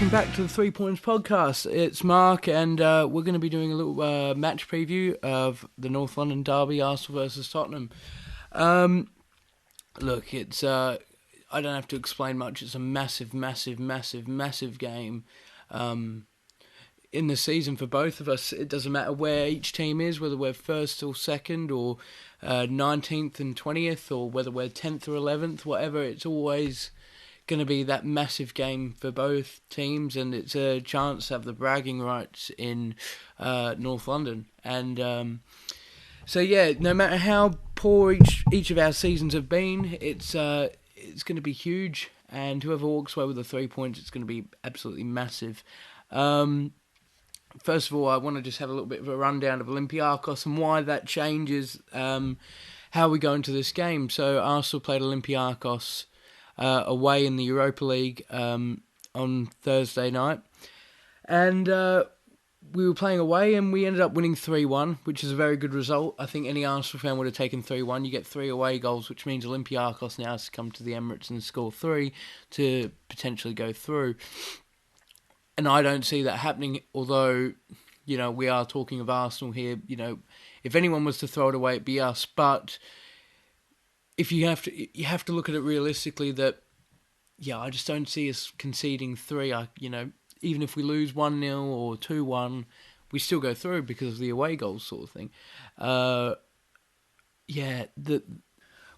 welcome back to the 3 Points Podcast. It's Marc, and we're going to be doing a little match preview of the North London derby, Arsenal versus Tottenham. Look, it's I don't have to explain much. It's a massive game in the season for both of us. It doesn't matter where each team is, whether we're first or second, or 19th and 20th, or whether we're 10th or 11th, whatever. It's always going to be that massive game for both teams, and it's a chance to have the bragging rights in North London. And so yeah, no matter how poor each of our seasons have been, it's going to be huge, and whoever walks away with the 3 points, it's going to be absolutely massive. First of all, I want to just have a little bit of a rundown of Olympiakos and why that changes how we go into this game. So Arsenal played Olympiakos away in the Europa League on Thursday night, and we were playing away and we ended up winning 3-1, which is a very good result. I think any Arsenal fan would have taken 3-1. You get 3 away goals, which means Olympiakos now has to come to the Emirates and score 3 to potentially go through. And I don't see that happening, although, you know, we are talking of Arsenal here. You know, if anyone was to throw it away, it'd be us. But if you have to look at it realistically that, yeah, I just don't see us conceding 3. Even if we lose 1-0 or 2-1, we still go through because of the away goals sort of thing.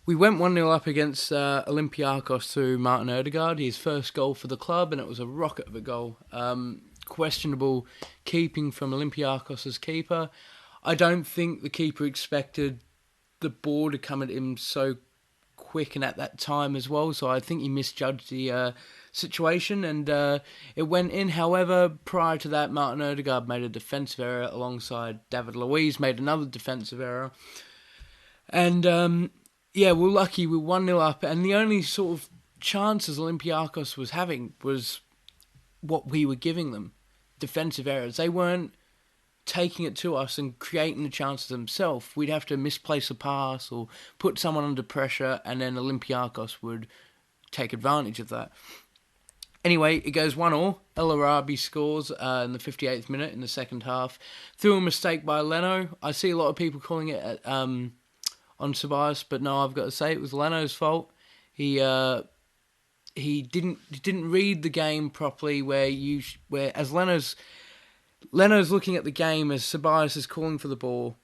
We went 1-0 up against Olympiakos through Martin Ødegaard, his first goal for the club, and it was a rocket of a goal. Questionable keeping from Olympiakos' keeper. I don't think the keeper expected the ball to come at him so quick and at that time as well, so I think he misjudged the situation, and it went in. However, prior to that, Martin Ødegaard made a defensive error alongside David Luiz, made another defensive error, and we're lucky. We're 1-0 up, and the only sort of chances Olympiakos was having was what we were giving them, defensive errors. They weren't taking it to us and creating the chances themselves. We'd have to misplace a pass or put someone under pressure, and then Olympiakos would take advantage of that. Anyway, it goes 1-1. El Arabi scores in the 58th minute in the second half through a mistake by Leno. I see a lot of people calling it on Ceballos, but no, I've got to say it was Leno's fault. He didn't read the game properly. Where as Leno's looking at the game as Ceballos is calling for the ball,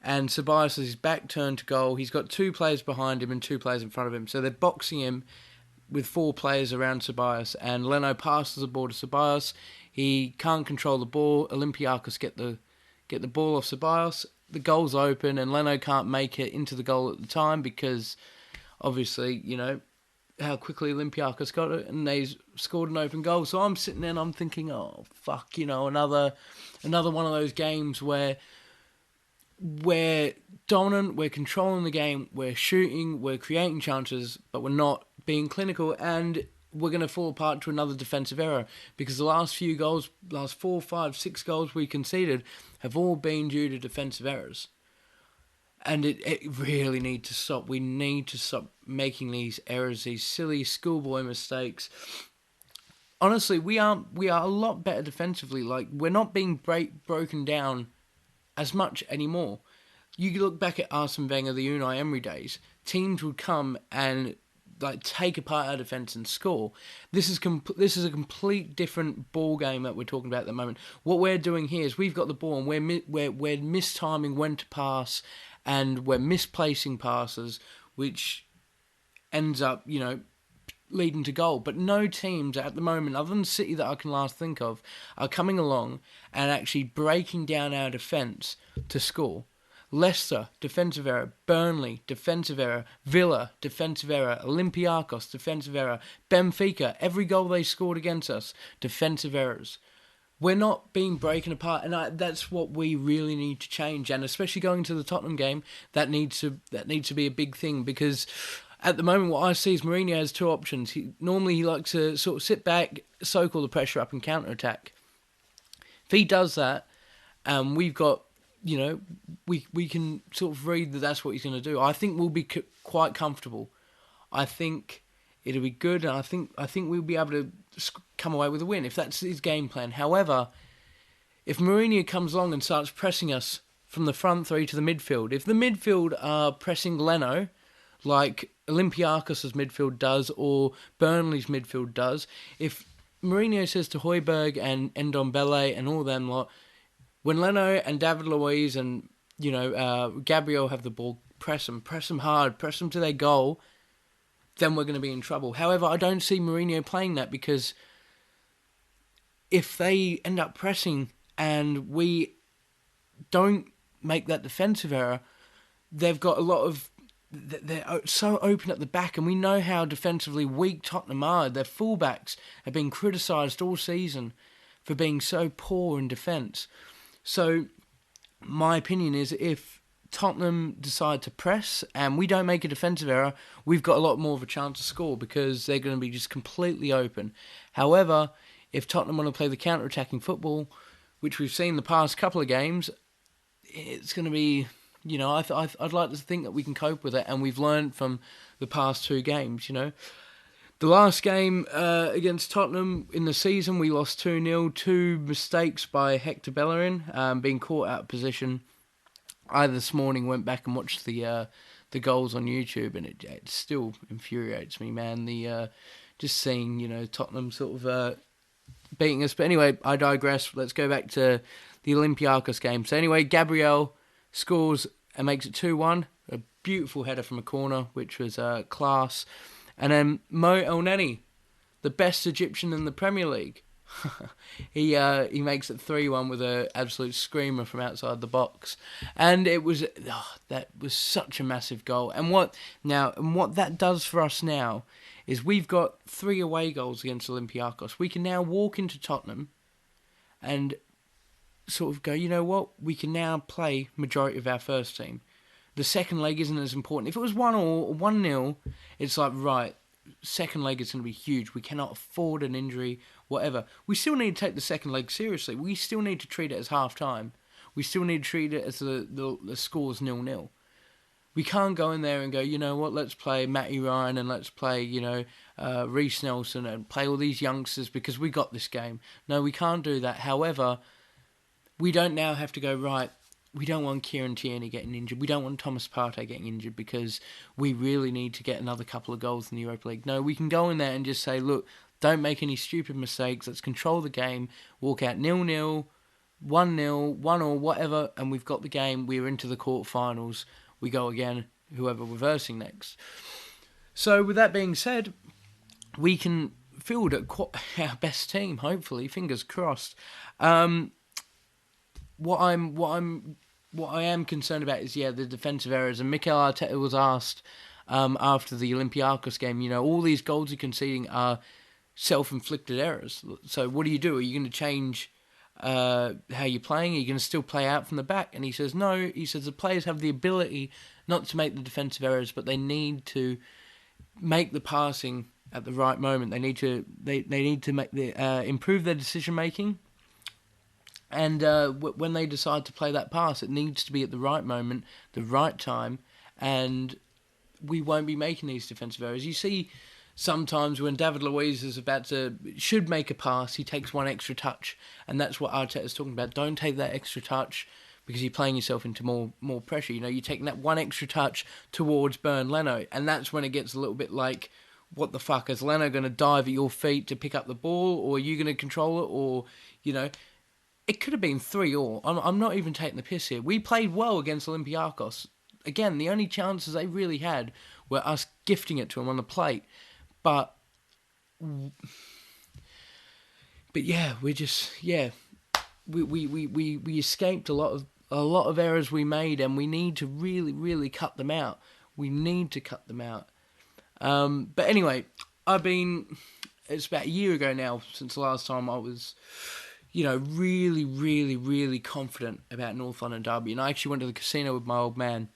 and Ceballos is back turned to goal. He's got 2 players behind him and 2 players in front of him, so they're boxing him with 4 players around Ceballos, and Leno passes the ball to Ceballos. He can't control the ball. Olympiakos get the ball off Ceballos. The goal's open, and Leno can't make it into the goal at the time because, obviously, you know, how quickly Olympiakos got it, and they scored an open goal. So I'm sitting there and I'm thinking, oh, fuck, you know, another one of those games where we're dominant, we're controlling the game, we're shooting, we're creating chances, but we're not being clinical, and we're going to fall apart to another defensive error because the last 4, 5, 6 goals we conceded have all been due to defensive errors. And it really needs to stop. We need to stop making these errors, these silly schoolboy mistakes. Honestly, we are a lot better defensively. Like, we're not being broken down as much anymore. You look back at Arsene Wenger, the Unai Emery days, teams would come and take apart our defence and score. This is a complete different ball game that we're talking about at the moment. What we're doing here is we've got the ball and we're mistiming when to pass, and we're misplacing passes, which ends up, you know, leading to goal. But no teams at the moment, other than City that I can last think of, are coming along and actually breaking down our defence to score. Leicester, defensive error. Burnley, defensive error. Villa, defensive error. Olympiacos, defensive error. Benfica, every goal they scored against us, defensive errors. We're not being broken apart, and that's what we really need to change. And especially going to the Tottenham game, that needs to be a big thing, because at the moment what I see is Mourinho has 2 options. He likes to sort of sit back, soak all the pressure up, and counter attack. If he does that, we've got, you know, we can sort of read that that's what he's going to do. I think we'll be quite comfortable. I think it'll be good, and I think we'll be able to come away with a win, if that's his game plan. However, if Mourinho comes along and starts pressing us from the front three to the midfield, if the midfield are pressing Leno like Olympiakos' midfield does or Burnley's midfield does, if Mourinho says to Højbjerg and Ndombele and all them lot, when Leno and David Luiz and Gabriel have the ball, press them hard, press them to their goal, then we're going to be in trouble. However, I don't see Mourinho playing that, because if they end up pressing and we don't make that defensive error, they've got a lot of... They're so open at the back, and we know how defensively weak Tottenham are. Their fullbacks have been criticised all season for being so poor in defence. So my opinion is, if Tottenham decide to press and we don't make a defensive error, we've got a lot more of a chance to score, because they're going to be just completely open. However, if Tottenham want to play the counter-attacking football, which we've seen the past couple of games, it's going to be... I'd like to think that we can cope with it, and we've learned from the past two games, The last game against Tottenham in the season, we lost 2-0. Two mistakes by Hector Bellerin, being caught out of position. I this morning went back and watched the goals on YouTube, and it still infuriates me, man. Just seeing, Tottenham sort of beating us. But anyway, I digress. Let's go back to the Olympiakos game. So anyway, Gabriel scores and makes it 2-1. A beautiful header from a corner, which was class. And then Mo El-Neni, the best Egyptian in the Premier League. he makes it 3-1 with an absolute screamer from outside the box. And that was such a massive goal. And what that does for us now is we've got 3 away goals against Olympiacos. We can now walk into Tottenham and sort of go, you know what, we can now play majority of our first team. The second leg isn't as important. If it was 1-1 or 1-0, it's like, right, second leg is going to be huge. We cannot afford an injury, whatever. We still need to take the second leg seriously. We still need to treat it as half-time. We still need to treat it as the score's 0-0. We can't go in there and go, you know what, let's play Matty Ryan and let's play, Reece Nelson and play all these youngsters because we got this game. No, we can't do that. However, we don't now have to go, right, we don't want Kieran Tierney getting injured. We don't want Thomas Partey getting injured because we really need to get another couple of goals in the Europa League. No, we can go in there and just say, look, don't make any stupid mistakes. Let's control the game, walk out 0-0, 1-0, 1-1, whatever, and we've got the game. We're into the quarterfinals. We go again, whoever we're versing next. So with that being said, we can field our best team, hopefully, fingers crossed. What I am concerned about is, the defensive errors. And Mikel Arteta was asked after the Olympiacos game, all these goals you're conceding are self-inflicted errors. So what do? Are you going to change how you're playing? Are you going to still play out from the back? And he says, no. He says the players have the ability not to make the defensive errors, but they need to make the passing at the right moment. They need to make improve their decision making. And when they decide to play that pass, it needs to be at the right moment, the right time, and we won't be making these defensive errors. You see, sometimes when David Luiz should make a pass, he takes one extra touch, and that's what Arteta's talking about. Don't take that extra touch because you're playing yourself into more pressure. You're taking that one extra touch towards Leno, and that's when it gets a little bit like, what the fuck, is Leno going to dive at your feet to pick up the ball, or are you going to control it, or, It could have been 3-3. I'm not even taking the piss here. We played well against Olympiacos. Again, the only chances they really had were us gifting it to them on the plate. But yeah, we escaped a lot of errors we made, and we need to really, really cut them out. We need to cut them out. But anyway, it's about a year ago now since the last time I was, really, really, really confident about North London Derby. And I actually went to the casino with my old man.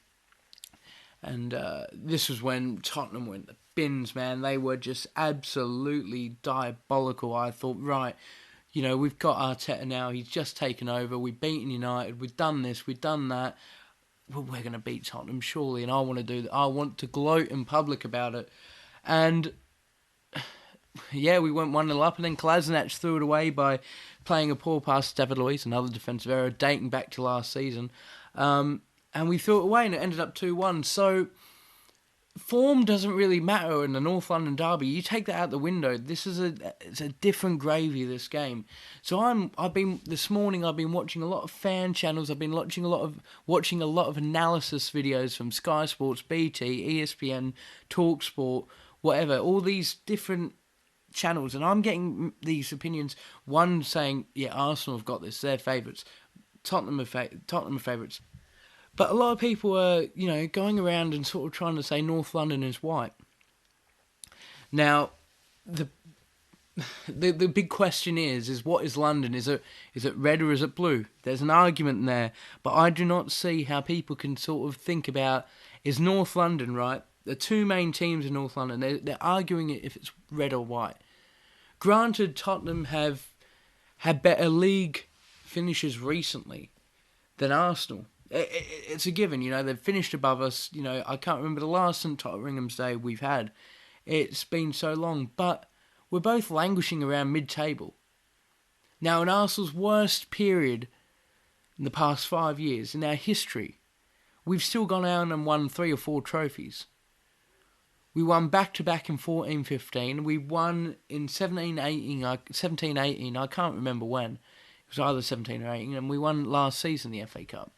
And this was when Tottenham went the bins, man. They were just absolutely diabolical. I thought, right, we've got Arteta now. He's just taken over. We've beaten United. We've done this. We've done that. Well, we're going to beat Tottenham, surely. And I want to do that. I want to gloat in public about it. And yeah, we went 1-0 up, and then Kolasinac threw it away by playing a poor pass to David Luiz, another defensive error dating back to last season. And we threw it away, and it ended up 2-1. So form doesn't really matter in the North London derby. You take that out the window. It's a different gravy, this game. So this morning I've been watching a lot of fan channels. I've been watching a lot of analysis videos from Sky Sports, BT, ESPN, TalkSport, whatever. All these different channels, and I'm getting these opinions. One saying, yeah, Arsenal have got this, they're favourites. Tottenham are favourites. But a lot of people are, going around and sort of trying to say North London is white. Now, the big question is what is London? Is it red or is it blue? There's an argument there, but I do not see how people can sort of think about, is North London, right? The two main teams in North London, they're arguing if it's red or white. Granted, Tottenham have had better league finishes recently than Arsenal. It's a given, they've finished above us. I can't remember the last St Tottenham's Day we've had. It's been so long, but we're both languishing around mid-table. Now, in Arsenal's worst period in the past 5 years, in our history, we've still gone out and won 3 or 4 trophies. We won back-to-back in 14-15. We won in 17-18. I can't remember when. It was either 17 or 18. And we won last season the FA Cup.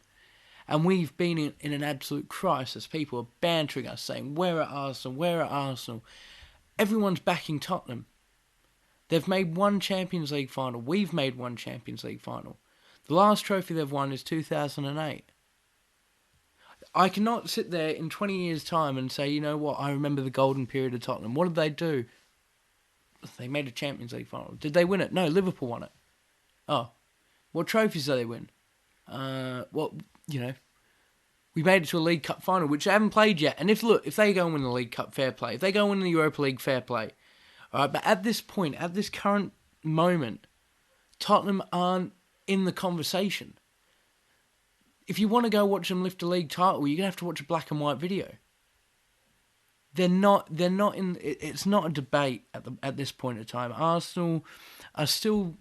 And we've been in an absolute crisis. People are bantering us, saying, where are Arsenal? Where are Arsenal? Everyone's backing Tottenham. They've made one Champions League final. We've made one Champions League final. The last trophy they've won is 2008. I cannot sit there in 20 years' time and say, you know what, I remember the golden period of Tottenham. What did they do? They made a Champions League final. Did they win it? No, Liverpool won it. Oh. What trophies did they win? We made it to a League Cup final, which they haven't played yet. And if they go and win the League Cup, fair play. If they go and win the Europa League, fair play. All right, but at this point, at this current moment, Tottenham aren't in the conversation. If you want to go watch them lift a league title, you're going to have to watch a black and white video. They're not in. It's not a debate at this point in time. Arsenal are still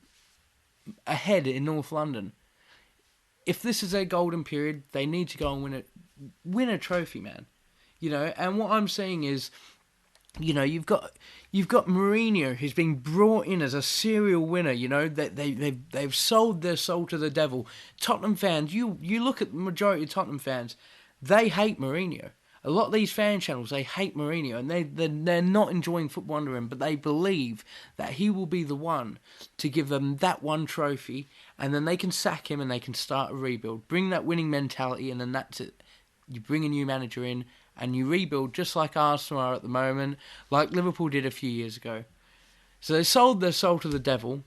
ahead in North London. If this is their golden period, they need to go and win a trophy, man. And what I'm saying is, you've got Mourinho, who's been brought in as a serial winner. They've sold their soul to the devil. Tottenham fans, you look at the majority of Tottenham fans, they hate Mourinho. A lot of these fan channels, they hate Mourinho, and they're not enjoying football under him, but they believe that he will be the one to give them that one trophy, and then they can sack him and they can start a rebuild. Bring that winning mentality, and then that's it. You bring a new manager in, and you rebuild just like Arsenal are at the moment, like Liverpool did a few years ago. So they sold their soul to the devil,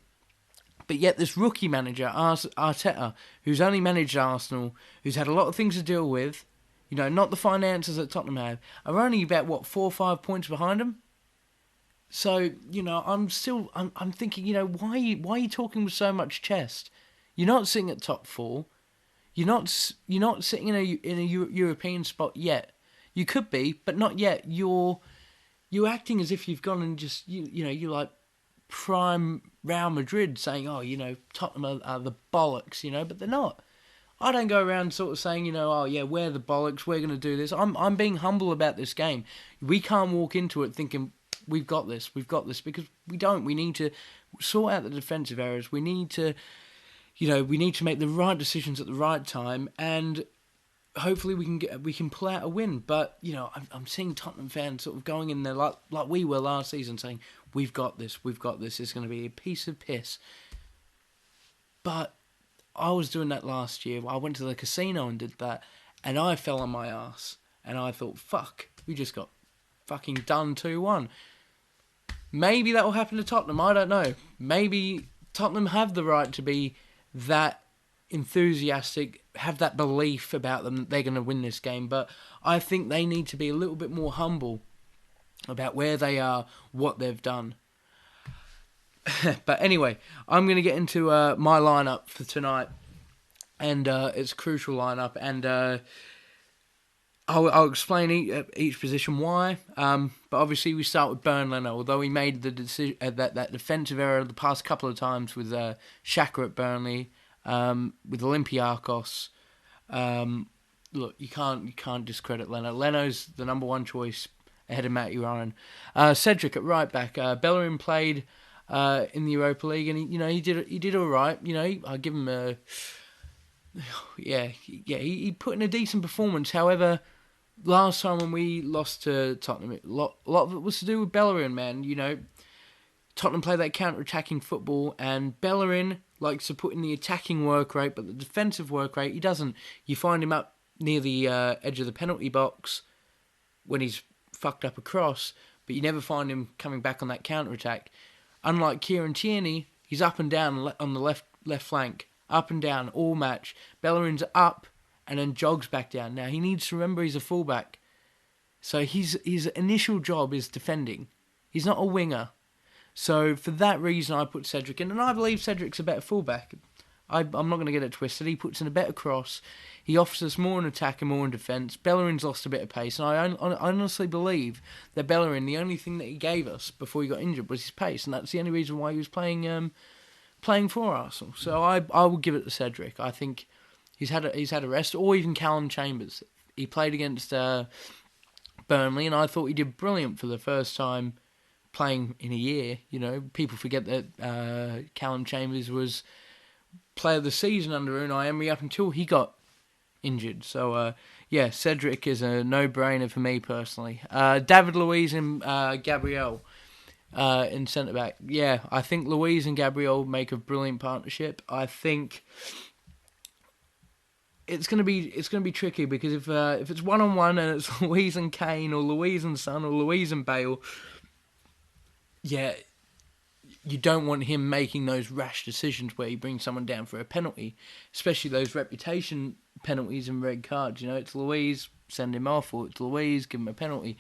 but yet this rookie manager, Arteta, who's only managed Arsenal, who's had a lot of things to deal with, not the finances that Tottenham have, are only about, 4 or 5 points behind them? So, I'm thinking, why are you talking with so much chest? You're not sitting at top 4. You're not sitting in a European spot yet. You could be, but not yet. You're acting as if you've gone and just, you're like prime Real Madrid saying, Tottenham are the bollocks, but they're not. I don't go around sort of saying, we're the bollocks, we're going to do this. I'm being humble about this game. We can't walk into it thinking, we've got this, because we don't. We need to sort out the defensive errors. We need to, we need to make the right decisions at the right time, and hopefully we can pull out a win. But, I'm seeing Tottenham fans sort of going in there like we were last season saying, we've got this, it's going to be a piece of piss. But I was doing that last year. I went to the casino and did that, and I fell on my ass. And I thought, fuck, we just got fucking done 2-1. Maybe that will happen to Tottenham, I don't know. Maybe Tottenham have the right to be that enthusiastic, have that belief about them that they're going to win this game, but I think they need to be a little bit more humble about where they are, what they've done. But anyway, I'm going to get into my lineup for tonight, and it's a crucial lineup, and I'll explain each position why. But obviously we start with Burnley. Although he made the decision that defensive error the past couple of times with Xhaka at Burnley, with Olympiacos. Look, you can't discredit Leno. Leno's the number one choice ahead of Matty Ryan. Cedric at right back. Bellerin played in the Europa League, and he did all right. I give him a he put in a decent performance. However, last time when we lost to Tottenham, a lot of it was to do with Bellerin, man. Tottenham play that counter-attacking football, and Bellerin likes to put in the attacking work rate, but the defensive work rate, he doesn't. You find him up near the edge of the penalty box when he's fucked up a cross, but you never find him coming back on that counter-attack. Unlike Kieran Tierney, he's up and down on the left flank, up and down all match. Bellerin's up and then jogs back down. Now, he needs to remember he's a fullback, so his initial job is defending. He's not a winger. So for that reason, I put Cedric in, and I believe Cedric's a better fullback. I'm not going to get it twisted. He puts in a better cross. He offers us more in attack and more in defence. Bellerin's lost a bit of pace, and I honestly believe that Bellerin, the only thing that he gave us before he got injured was his pace, and that's the only reason why he was playing for Arsenal. So I will give it to Cedric. I think he's had a rest, or even Callum Chambers. He played against Burnley, and I thought he did brilliant for the first time playing in a year. People forget that Callum Chambers was player of the season under Unai Emery up until he got injured. So, Cedric is a no-brainer for me personally. David Luiz and Gabriel in centre-back. Yeah, I think Luiz and Gabriel make a brilliant partnership. I think it's gonna be tricky because if it's 1-on-1 and it's Luiz and Kane or Luiz and Son or Luiz and Bale, you don't want him making those rash decisions where he brings someone down for a penalty, especially those reputation penalties and red cards. It's Luiz, send him off, or it's Luiz, give him a penalty.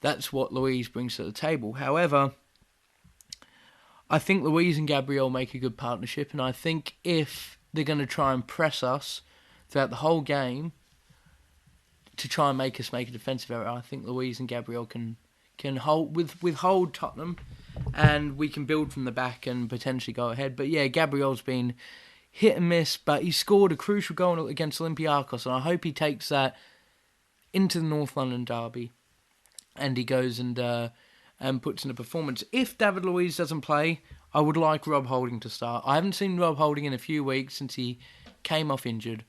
That's what Luiz brings to the table. However, I think Luiz and Gabriel make a good partnership, and I think if they're going to try and press us throughout the whole game to try and make us make a defensive error, I think Luiz and Gabriel can hold Tottenham, and we can build from the back and potentially go ahead. But yeah, Gabriel's been hit and miss, but he scored a crucial goal against Olympiacos, and I hope he takes that into the North London derby, and he goes and puts in a performance. If David Luiz doesn't play, I would like Rob Holding to start. I haven't seen Rob Holding in a few weeks since he came off injured.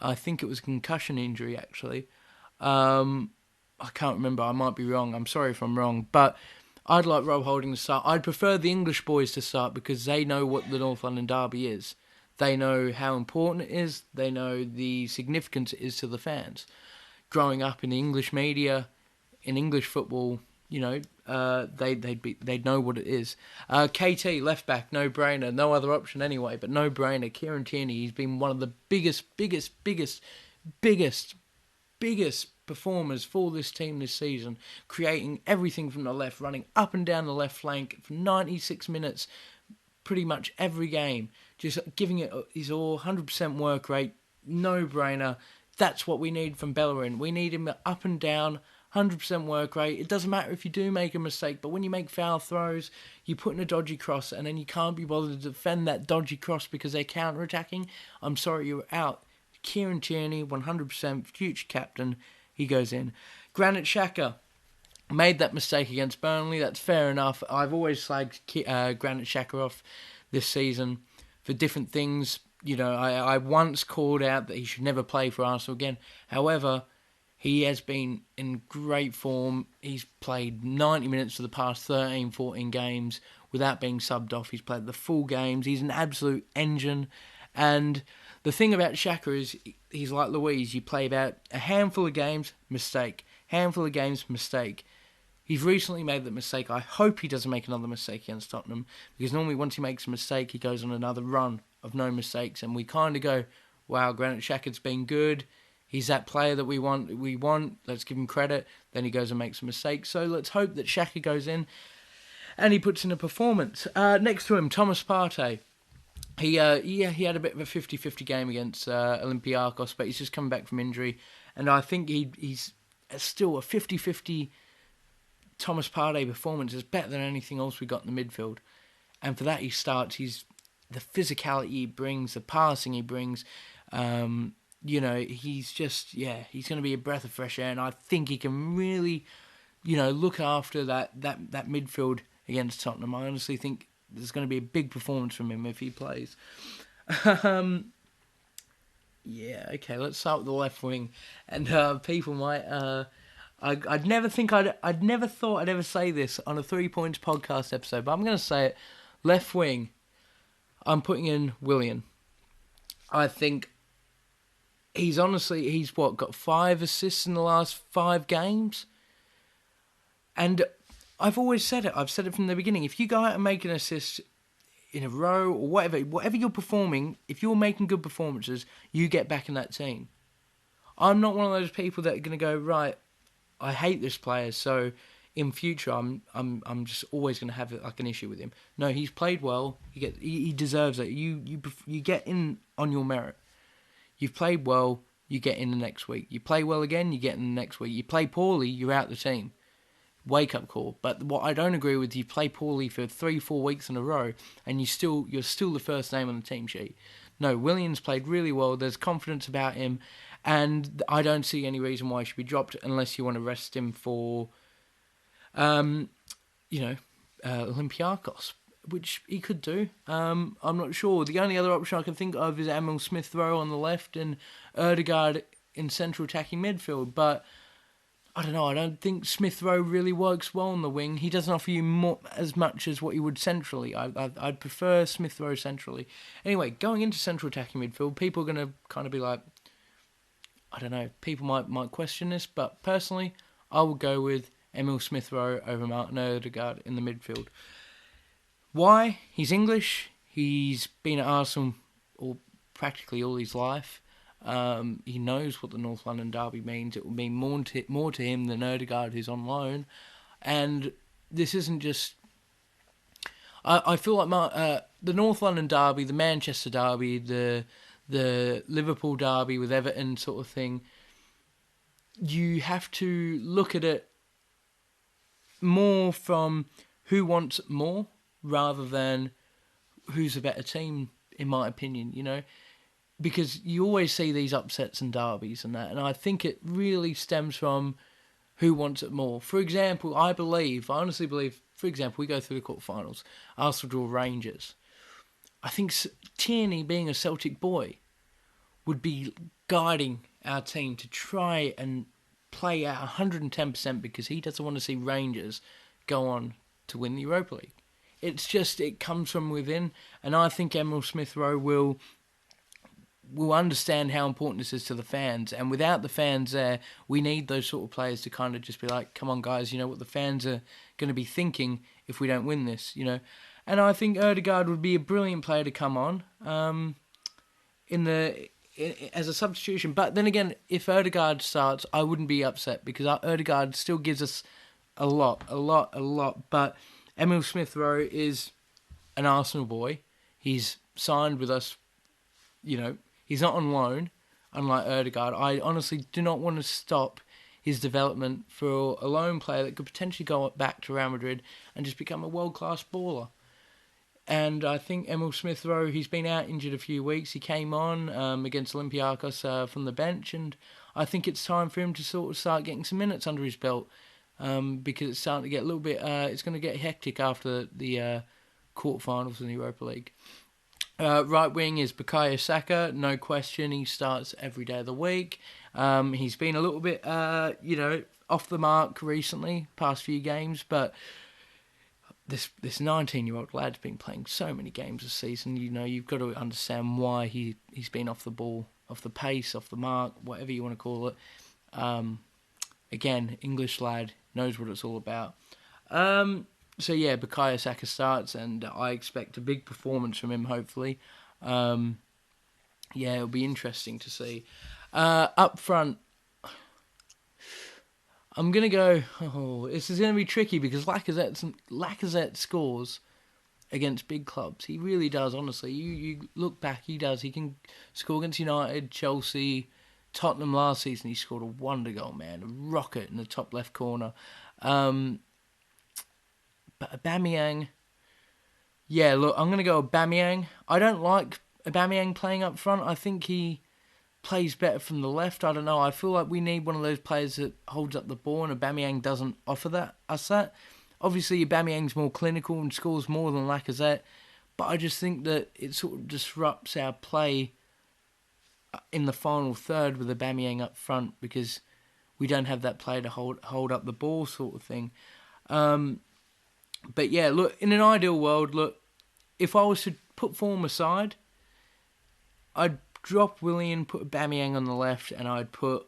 I think it was a concussion injury, actually. I can't remember. I might be wrong. I'm sorry if I'm wrong. But I'd like Rob Holding to start. I'd prefer the English boys to start because they know what the North London derby is. They know how important it is. They know the significance it is to the fans. Growing up in the English media, in English football, they'd know what it is. KT, left back, no brainer. No other option anyway, but no brainer. Kieran Tierney, he's been one of the biggest performers for this team this season, creating everything from the left, running up and down the left flank for 96 minutes, pretty much every game, just giving it his all, 100% work rate, no-brainer. That's what we need from Bellerin. We need him up and down, 100% work rate. It doesn't matter if you do make a mistake, but when you make foul throws, you put in a dodgy cross, and then you can't be bothered to defend that dodgy cross because they're counter-attacking. I'm sorry, you're out. Kieran Tierney, 100% future captain, he goes in. Granit Xhaka made that mistake against Burnley. That's fair enough. I've always slagged Granit Xhaka off this season for different things. I once called out that he should never play for Arsenal again. However, he has been in great form. He's played 90 minutes for the past 13, 14 games without being subbed off. He's played the full games. He's an absolute engine. And the thing about Xhaka is he's like Luiz. You play about a handful of games, mistake. Handful of games, mistake. He's recently made that mistake. I hope he doesn't make another mistake against Tottenham, because normally once he makes a mistake, he goes on another run of no mistakes, and we kind of go, wow, Granit Xhaka's been good. He's that player that we want. Let's give him credit. Then he goes and makes a mistake. So let's hope that Xhaka goes in and he puts in a performance. Next to him, Thomas Partey. He had a bit of a 50-50 game against Olympiacos, but he's just coming back from injury. And I think he's still a 50-50 Thomas Partey performance is better than anything else we got in the midfield. And for that he starts. He's the physicality he brings, the passing he brings. He's just, he's going to be a breath of fresh air. And I think he can really, look after that midfield against Tottenham. I honestly think there's going to be a big performance from him if he plays. Okay, let's start with the left wing. And people might... I'd never thought I'd ever say this on a 3 Points podcast episode, but I'm going to say it. Left wing, I'm putting in Willian. I think he's got 5 assists in the last 5 games? And I've always said it. I've said it from the beginning. If you go out and make an assist in a row or whatever you're performing, if you're making good performances, you get back in that team. I'm not one of those people that are going to go, right, I hate this player, so in future I'm just always going to have like an issue with him. No, he's played well. He deserves it. You get in on your merit. You've played well, you get in the next week. You play well again, you get in the next week. You play poorly, you're out the team. Wake up call. But what I don't agree with, you play poorly for 3-4 weeks in a row, and you're still the first name on the team sheet. No, Williams played really well. There's confidence about him, and I don't see any reason why he should be dropped unless you want to rest him for, Olympiakos, which he could do. I'm not sure. The only other option I can think of is Emil Smith-Rowe on the left and Ødegaard in central attacking midfield, but I don't know. I don't think Smith-Rowe really works well on the wing. He doesn't offer you as much as what he would centrally. I'd prefer Smith-Rowe centrally. Anyway, going into central attacking midfield, people are going to kind of be like, I don't know, people might question this, but personally, I would go with Emil Smith-Rowe over Martin Ødegaard in the midfield. Why? He's English. He's been at Arsenal practically all his life. He knows what the North London derby means. It will mean more to him than Ødegaard, who's on loan. And this isn't just... I feel like the North London derby, the Manchester derby, the Liverpool derby with Everton sort of thing, you have to look at it more from who wants more rather than who's a better team, in my opinion, because you always see these upsets and derbies and that, and I think it really stems from who wants it more. For example, I honestly believe, for example, we go through the quarterfinals, Arsenal draw Rangers. I think Tierney, being a Celtic boy, would be guiding our team to try and play at 110% because he doesn't want to see Rangers go on to win the Europa League. It comes from within, and I think Emil Smith-Rowe will understand how important this is to the fans, and without the fans there, we need those sort of players to kind of just be like, come on guys, you know what the fans are going to be thinking if we don't win this, And I think Ødegaard would be a brilliant player to come on as a substitution. But then again, if Ødegaard starts, I wouldn't be upset because Ødegaard still gives us a lot. But Emil Smith-Rowe is an Arsenal boy. He's signed with us, he's not on loan, unlike Ødegaard. I honestly do not want to stop his development for a lone player that could potentially go back to Real Madrid and just become a world-class baller. And I think Emil Smith-Rowe, he's been out injured a few weeks. He came on against Olympiacos from the bench, and I think it's time for him to sort of start getting some minutes under his belt because it's starting to get a little bit... it's going to get hectic after the quarterfinals in the Europa League. Right wing is Bukayo Saka, no question. He starts every day of the week. He's been a little bit, off the mark recently, past few games, but... This 19-year-old lad's been playing so many games this season. You've got to understand why he's been off the ball, off the pace, off the mark, whatever you want to call it. Again, English lad, knows what it's all about. Bukayo Saka starts, and I expect a big performance from him, hopefully. It'll be interesting to see. Up front, I'm going to go... this is going to be tricky because Lacazette scores against big clubs. He really does, honestly. You look back, he does. He can score against United, Chelsea, Tottenham last season, he scored a wonder goal, man, a rocket in the top left corner. But Aubameyang, yeah, look, I'm going to go Aubameyang. I don't like Aubameyang playing up front. I think he plays better from the left. I don't know. I feel like we need one of those players that holds up the ball, and Aubameyang doesn't offer that. Obviously, Aubameyang's more clinical and scores more than Lacazette, but I just think that it sort of disrupts our play in the final third with Aubameyang up front because we don't have that player to hold up the ball sort of thing. But yeah, look, in an ideal world, look, if I was to put form aside, I'd drop Willian, put Aubameyang on the left, and I'd put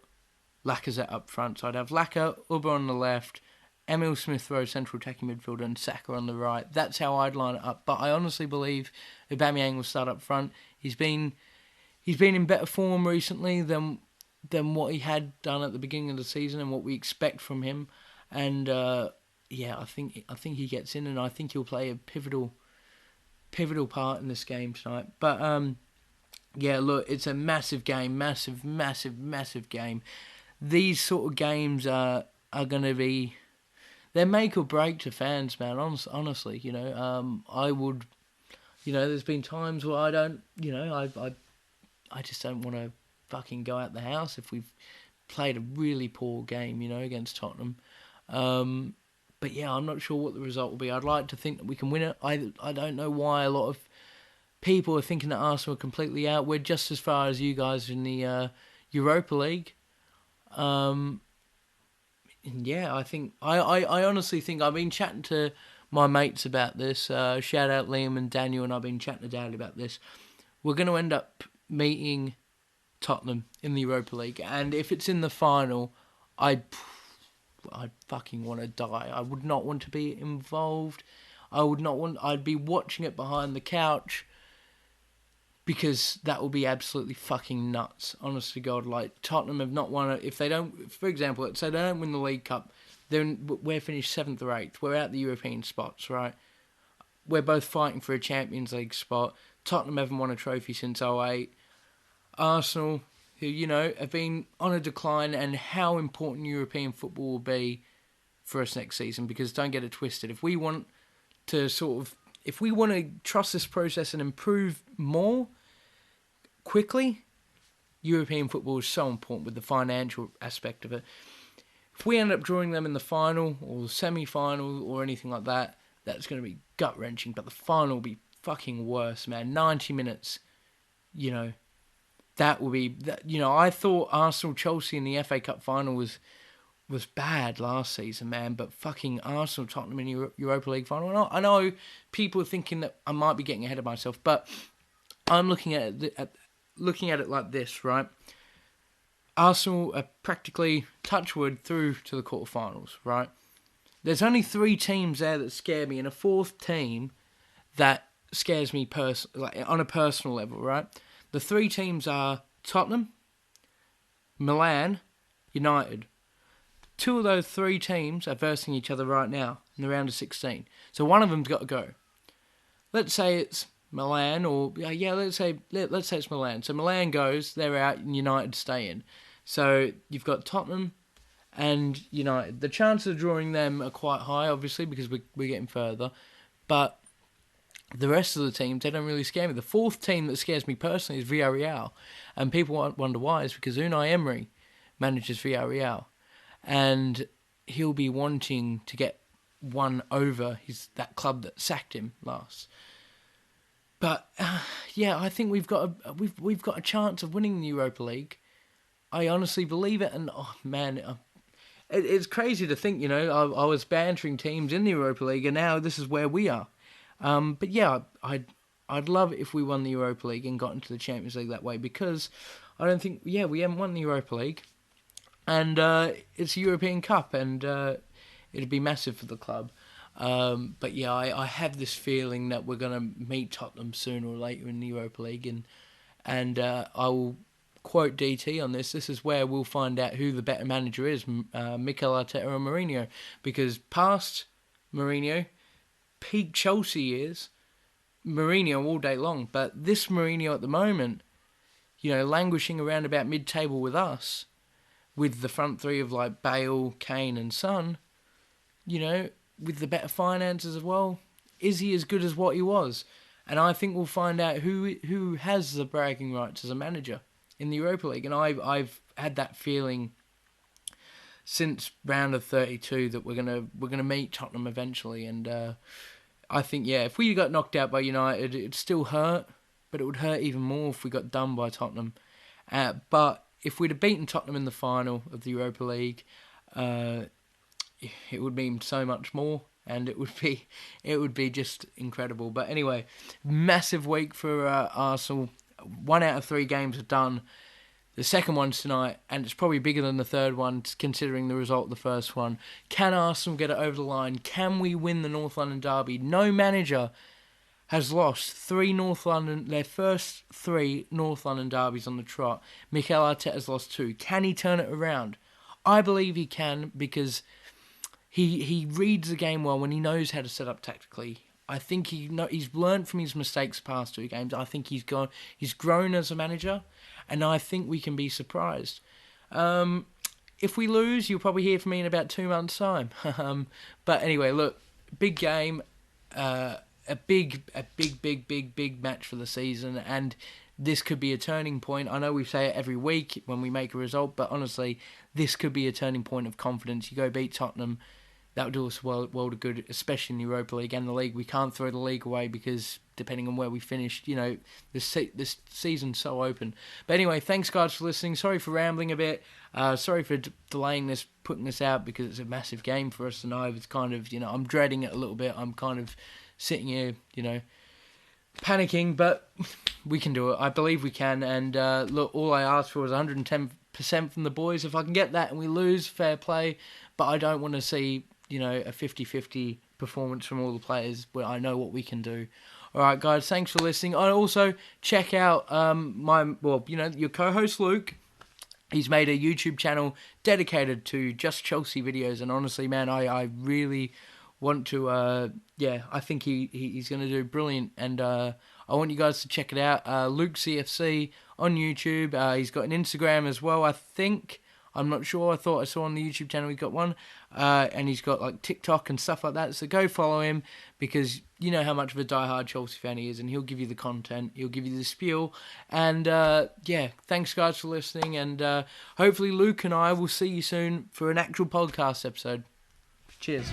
Lacazette up front. So I'd have Laka, Uber on the left, Emil Smith-Rowe central attacking midfielder, and Saka on the right. That's how I'd line it up. But I honestly believe Aubameyang will start up front. He's been in better form recently than what he had done at the beginning of the season and what we expect from him. And I think he gets in, and I think he'll play a pivotal part in this game tonight. But yeah, look, it's a massive game, massive game. These sort of games are going to be, they're make or break to fans, man. Honestly, I would, there's been times where I don't, I just don't want to fucking go out the house if we've played a really poor game, against Tottenham. But yeah, I'm not sure what the result will be. I'd like to think that we can win it. I don't know why a lot of people are thinking that Arsenal are completely out. We're just as far as you guys in the Europa League. Yeah, I honestly think I've been chatting to my mates about this. Shout out Liam and Daniel, and I've been chatting to Dad about this. We're going to end up meeting Tottenham in the Europa League, and if it's in the final, I'd fucking want to die. I would not want to be involved. I'd be watching it behind the couch because that will be absolutely fucking nuts. Honest to God, like Tottenham have not won it. If they don't, for example, let's say they don't win the League Cup, we're finished 7th or 8th. We're out the European spots, right? We're both fighting for a Champions League spot. Tottenham haven't won a trophy since 2008. Arsenal, who, have been on a decline, and how important European football will be for us next season, because don't get it twisted. If we want to trust this process and improve more quickly, European football is so important with the financial aspect of it. If we end up drawing them in the final or the semi-final or anything like that, that's going to be gut-wrenching, but the final will be fucking worse, man. 90 minutes, that will be... I thought Arsenal-Chelsea in the FA Cup final was bad last season, man, but fucking Arsenal-Tottenham in Europa League final. I know people are thinking that I might be getting ahead of myself, but I'm looking at it like this, right? Arsenal are practically, touch wood, through to the quarterfinals, right? There's only 3 teams there that scare me, and a 4th team that scares me on a personal level, right? The 3 teams are Tottenham, Milan, United. 2 of those 3 teams are versing each other right now in the round of 16. So one of them's got to go. Let's say it's Milan, or let's say it's Milan. So Milan goes, they're out, and United stay in. So you've got Tottenham and United. The chances of drawing them are quite high, obviously, because we're getting further. But the rest of the teams, they don't really scare me. The 4th team that scares me personally is Villarreal. And people wonder why. It's because Unai Emery manages Villarreal. And he'll be wanting to get one over that club that sacked him last. But I think we've got a chance of winning the Europa League. I honestly believe it, and it's crazy to think. I was bantering teams in the Europa League, and now this is where we are. But yeah, I'd love it if we won the Europa League and got into the Champions League that way, because I don't think we haven't won the Europa League. And it's a European Cup, and it'd be massive for the club. But yeah, I have this feeling that we're going to meet Tottenham sooner or later in the Europa League, and I will quote DT on this. This is where we'll find out who the better manager is, Mikel Arteta or Mourinho, because past Mourinho, peak Chelsea years, Mourinho all day long. But this Mourinho at the moment, languishing around about mid-table with us, with the front three of like Bale, Kane and Son, with the better finances as well, is he as good as what he was? And I think we'll find out who has the bragging rights as a manager in the Europa League. And I've had that feeling since round of 32 that we're gonna meet Tottenham eventually. And I think if we got knocked out by United, it'd still hurt, but it would hurt even more if we got done by Tottenham. But if we'd have beaten Tottenham in the final of the Europa League, it would mean so much more, and it would be just incredible. But anyway, massive week for Arsenal. 1 out of 3 games are done. The second one's tonight, and it's probably bigger than the third one, considering the result of the first one. Can Arsenal get it over the line? Can we win the North London derby? No manager has lost their first 3 North London derbies on the trot. Mikel Arteta has lost 2. Can he turn it around? I believe he can, because he reads the game well when he knows how to set up tactically. I think he's learned from his mistakes the past 2 games. I think he's grown as a manager, and I think we can be surprised. If we lose, you'll probably hear from me in about 2 months' time. But anyway, look, big game, a big match for the season, and this could be a turning point. I know we say it every week when we make a result, but honestly, this could be a turning point of confidence. You go beat Tottenham, that would do us world of good, especially in the Europa League and the league. We can't throw the league away because depending on where we finish, this season's so open. But anyway, thanks guys for listening. Sorry for rambling a bit. Sorry for delaying this, putting this out, because it's a massive game for us tonight. It's kind of, I'm dreading it a little bit. I'm kind of sitting here, panicking, but we can do it. I believe we can. And look, all I asked for was 110% from the boys. If I can get that and we lose, fair play. But I don't want to see a 50-50 performance from all the players where I know what we can do. All right, guys, thanks for listening. I also check out your co-host Luke. He's made a YouTube channel dedicated to just Chelsea videos, and honestly, man, I really want to. I think he's going to do brilliant, and I want you guys to check it out. Luke CFC on YouTube. He's got an Instagram as well, I think. I'm not sure. I thought I saw on the YouTube channel he got one. And he's got like TikTok and stuff like that. So go follow him, because you know how much of a diehard Chelsea fan he is, and he'll give you the content. He'll give you the spiel. And thanks guys for listening. And hopefully Luke and I will see you soon for an actual podcast episode. Cheers.